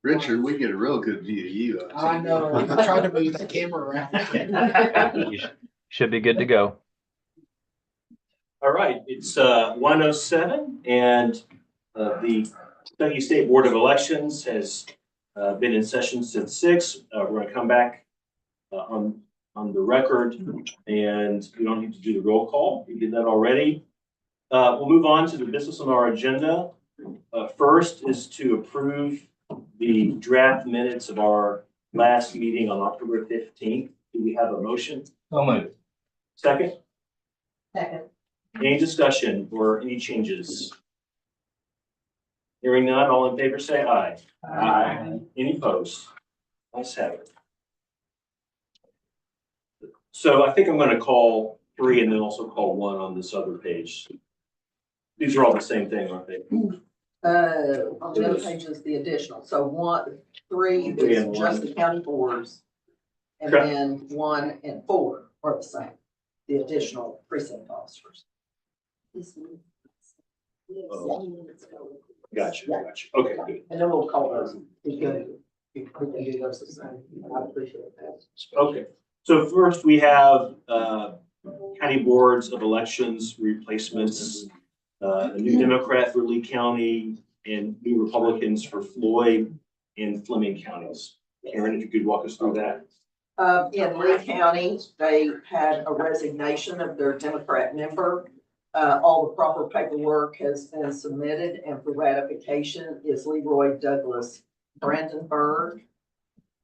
Richard, we get a real good view of you. I know, I tried to move the camera around. You should be good to go. All right, it's 1:07, and the Kentucky State Board of Elections has been in session since 6. We're going to come back on the record, and we don't need to do the roll call. We did that already. We'll move on to the business on our agenda. First is to approve the draft minutes of our last meeting on October 15th. Do we have a motion? So moved. Second? Second. Any discussion or any changes? Hearing none, all in favor say aye. Aye. Any opposed? Let's have it. So I think I'm going to call 3 and then also call 1 on this other page. These are all the same thing, aren't they? On the other page is the additional, so 3 Three is and just one. the county boards. And Okay. then 1 and 4 are the same, the additional precinct officers. Gotcha. Okay, good. And then we'll call those, we can do those the same, I appreciate that. Okay, so first we have county boards of elections replacements, a new Democrat for Lee County and new Republicans for Floyd and Fleming counties. Karen, if you could walk us through that. In Lee County, they had a resignation of their Democrat member. All the proper paperwork has been submitted, and for ratification is Leroy Douglas Brandenburg.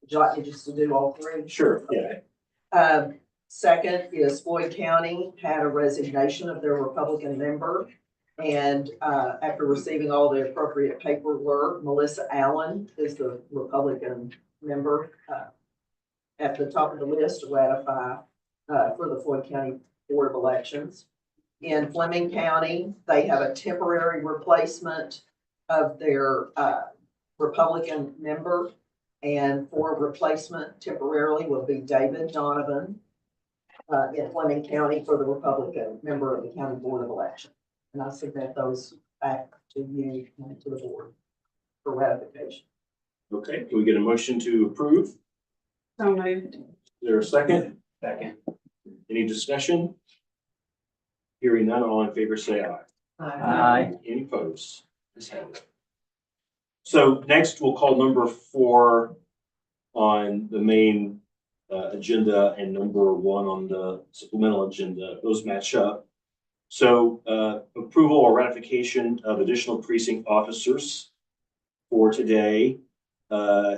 Would you like me just to do all 3? Sure, yeah. Second is Floyd County had a resignation of their Republican member. And after receiving all the appropriate paperwork, Melissa Allen is the Republican member at the top of the list to ratify for the Floyd County Board of Elections. In Fleming County, they have a temporary replacement of their Republican member. And for replacement temporarily will be David Donovan in Fleming County for the Republican member of the County Board of Elections. And I submit those back to you and to the board for ratification. Okay, can we get a motion to approve? So moved. Is there a second? Second. Any discussion? Hearing none, all in favor say aye. Aye. Any opposed? Let's have it. So next we'll call number 4 on the main agenda and number 1 on the supplemental agenda. Those match up. So approval or ratification of additional precinct officers for today.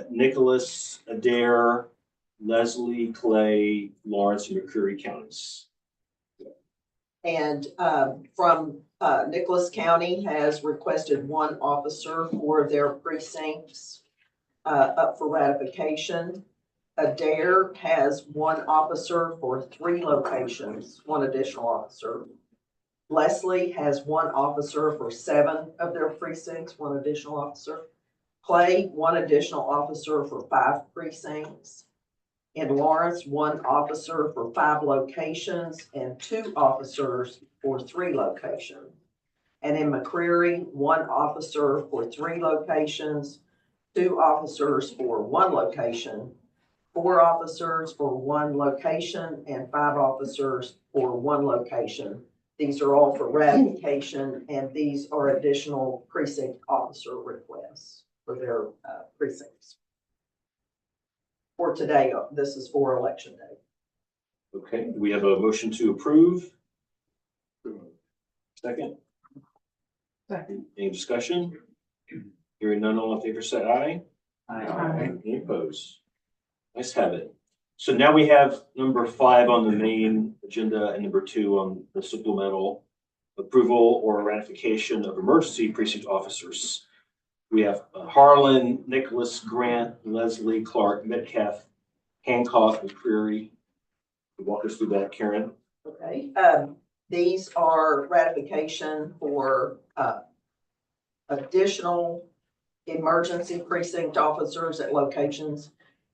Nicholas, Adair, Leslie, Clay, Lawrence, and McCreary counties. And from Nicholas County has requested 1 officer for their precincts up for ratification. Adair has 1 officer for 3 locations, 1 additional officer. Leslie has 1 officer for 7 of their precincts, 1 additional officer. Clay, 1 additional officer for 5 precincts. In Lawrence, 1 officer for 5 locations and 2 officers for 3 locations. And in McCreary, 1 officer for 3 locations, 2 officers for 1 location, 4 officers for 1 location, and 5 officers for 1 location. These are all for ratification, and these are additional precinct officer requests for their precincts. For today, this is for election day. Okay, do we have a motion to approve? Second? Second. Any discussion? Hearing none, all in favor say aye. Aye. Any opposed? Nice have it. So now we have number 5 on the main agenda and number 2 on the supplemental approval or ratification of emergency precinct officers. We have Harlan, Nicholas, Grant, Leslie, Clark, Metcalf, Hancock, and McCreary. Walk us through that, Karen. Okay, these are ratification for additional emergency precinct officers at locations.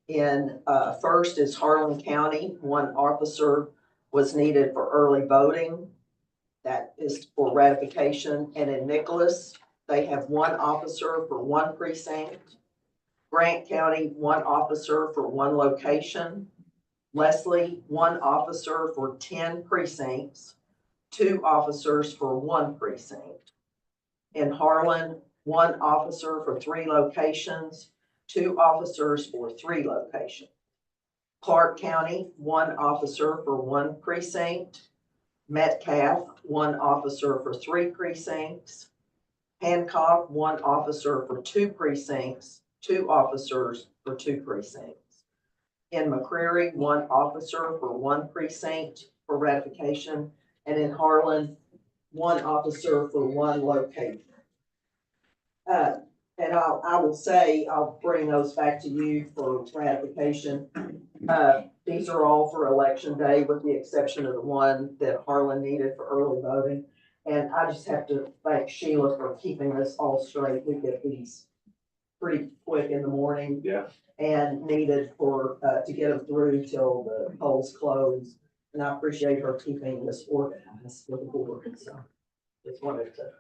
In first is Harlan County. 1 officer was needed for early voting. That is for ratification. And in Nicholas, they have 1 officer for 1 precinct. Grant County, 1 officer for 1 location. Leslie, 1 officer for 10 precincts, 2 officers for 1 precinct. In Harlan, 1 officer for 3 locations, 2 officers for 3 locations. Clark County, 1 officer for 1 precinct. Metcalf, 1 officer for 3 precincts. Hancock, 1 officer for 2 precincts, 2 officers for 2 precincts. In McCreary, 1 officer for 1 precinct for ratification, and in Harlan, 1 officer for 1 location. And I will say, I'll bring those back to you for ratification. These are all for election day, with the exception of the one that Harlan needed for early voting. And I just have to thank Sheila for keeping this all straight. We get these pretty quick in the morning. Yeah. And needed for, to get them through till the polls close. And I appreciate her keeping this organized with the board. So just wanted to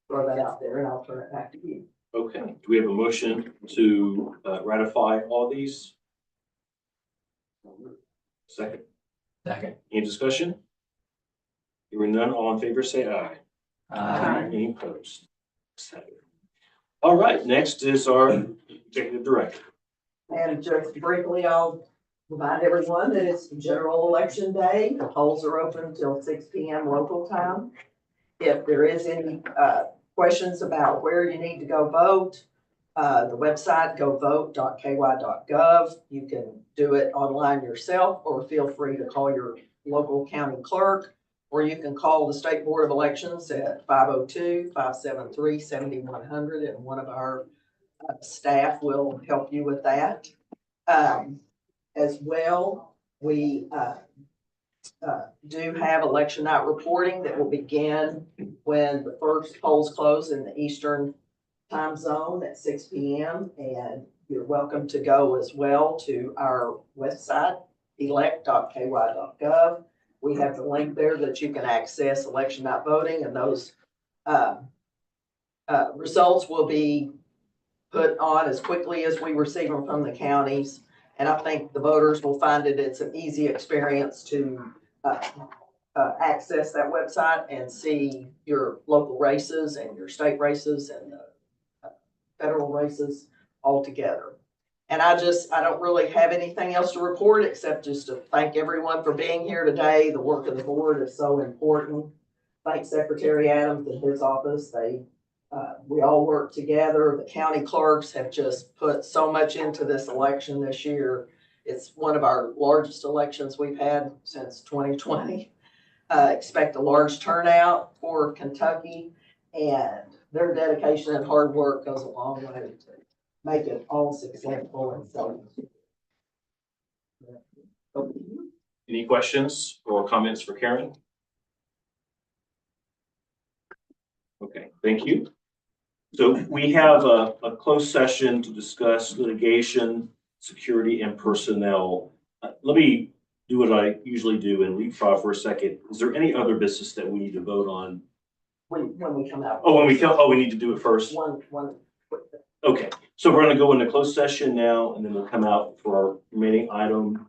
throw that out there, and I'll turn it back to you. Okay, do we have a motion to ratify all these? Second, Second. any discussion? Hearing none, all in favor, say aye. Any opposed? All right, next is our executive director. And just briefly, I'll remind everyone that it's general election day. The polls are open till 6 p.m. local time. If there is any questions about where you need to go vote, the website, govote.ky.gov. You can do it online yourself, or feel free to call your local county clerk, or you can call the State Board of Elections at 502-573-7100, and one of our staff will help you with that. As well, we do have election night reporting that will begin when the first polls close in the Eastern time zone at 6 p.m. And you're welcome to go as well to our website, elect.ky.gov. We have the link there that you can access election night voting, and those results will be put on as quickly as we receive them from the counties. And I think the voters will find it's an easy experience to access that website and see your local races and your state races and the federal races all together. And I don't really have anything else to report except just to thank everyone for being here today. The work of the board is so important. Thank Secretary Adams and his office. We all work together. The county clerks have just put so much into this election this year. It's one of our largest elections we've had since 2020. Expect a large turnout for Kentucky, and their dedication and hard work goes a long way to make it all successful and so. Any questions or comments for Karen? Okay, thank you. So we have a closed session to discuss litigation, security, and personnel. Let me do what I usually do and leapfrog for a second. Is there any other business that we need to vote on? When we come out. Oh, we need to do it first. One. Okay, so we're gonna go into closed session now, and then we'll come out for our remaining item.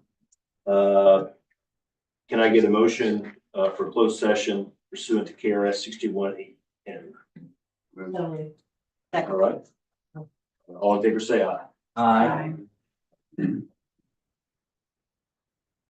Can I get a motion for closed session pursuant to KRS 61-810? All right. All in favor, say aye. Aye.